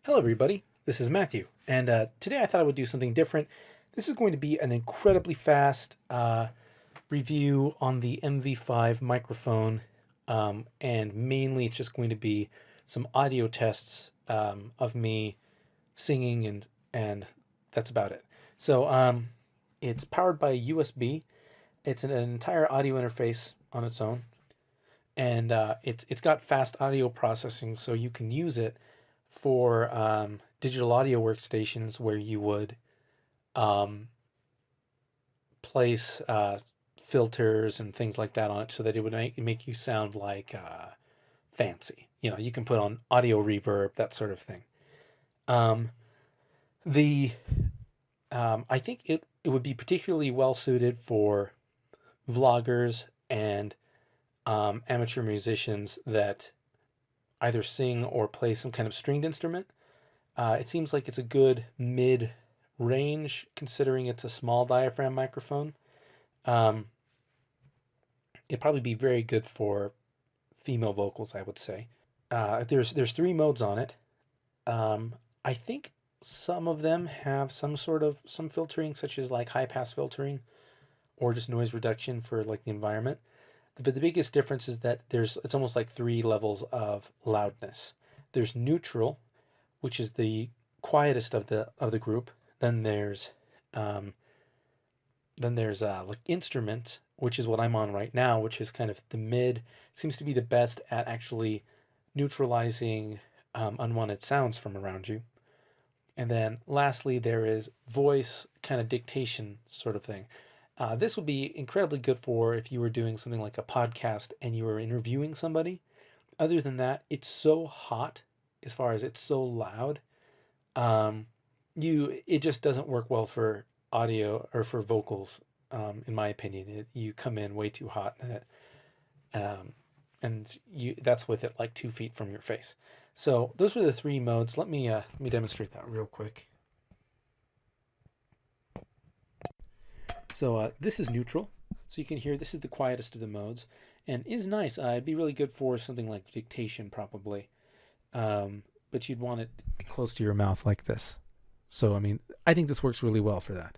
Hello everybody, this is Matthew, and today I thought I would do something different. This is going to be an incredibly fast review on the MV5 microphone, and mainly it's just going to be some audio tests of me singing, and that's about it. So it's powered by USB. It's an entire audio interface on its own, and it's got fast audio processing, so you can use it for digital audio workstations where you would um, place filters and things like that on it so that it would make you sound like fancy. You know, you can put on audio reverb, that sort of thing. Um, the I think it would be particularly well suited for vloggers and amateur musicians that either sing or play some kind of stringed instrument. It seems like it's a good mid range considering it's a small diaphragm microphone. Um, it'd probably be very good for female vocals, I would say. There's three modes on it. I think some of them have some filtering, such as like high pass filtering or just noise reduction for like the environment. But the biggest difference is that it's almost like three levels of loudness. There's neutral, which is the quietest of the group. Then there's um, like instrument, which is what I'm on right now, which is kind of the mid. Seems to be the best at actually neutralizing unwanted sounds from around you. And then lastly, there is voice kind of dictation sort of thing. This would be incredibly good for if you were doing something like a podcast and you were interviewing somebody. Other than that, it's so hot as far as it's so loud. Um, it just doesn't work well for audio or for vocals, in my opinion. You come in way too hot, um, and that's with it like 2 feet from your face. So those are the three modes. Let me demonstrate that real quick. So this is neutral. So you can hear this is the quietest of the modes, and is nice. It'd be really good for something like dictation, probably. But you'd want it close to your mouth like this. So I mean, I think this works really well for that.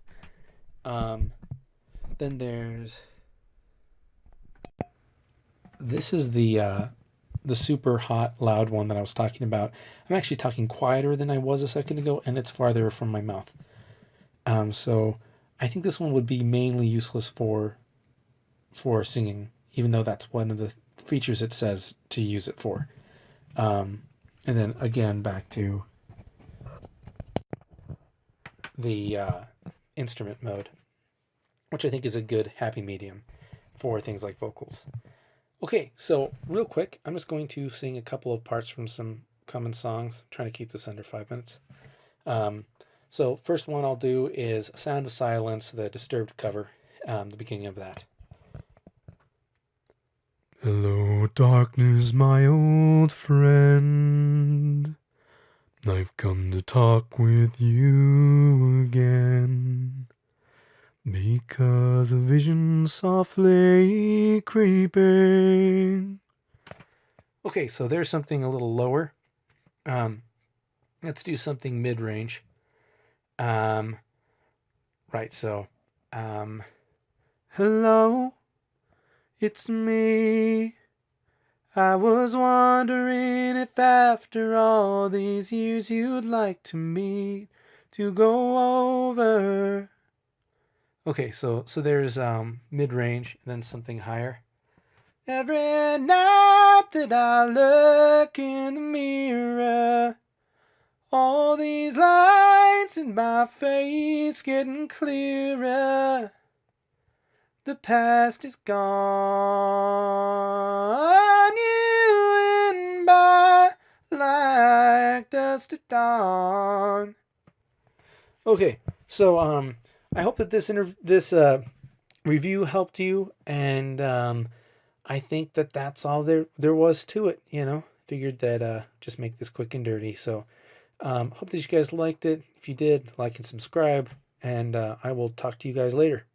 Um, then this is the super hot loud one that I was talking about. I'm actually talking quieter than I was a second ago, and it's farther from my mouth. So I think this one would be mainly useless for singing, even though that's one of the features it says to use it for. And then again, back to the instrument mode, which I think is a good happy medium for things like vocals. Okay, so real quick, I'm just going to sing a couple of parts from some common songs. I'm trying to keep this under 5 minutes. So first one I'll do is Sound of Silence, the Disturbed cover, the beginning of that. Hello, darkness, my old friend. I've come to talk with you again. Because a vision softly creeping. Okay, so there's something a little lower. Let's do something mid-range. Right, so, hello, it's me. I was wondering if after all these years you'd like to meet to go over. Okay, so there's mid-range and then something higher. Every night that I look in the mirror, all these lines in my face getting clearer. The past is gone, you and by like dust at dawn. Okay, so I hope that this review helped you, and I think that that's all there was to it. You know, figured that just make this quick and dirty. So hope that you guys liked it. If you did, like and subscribe, and I will talk to you guys later.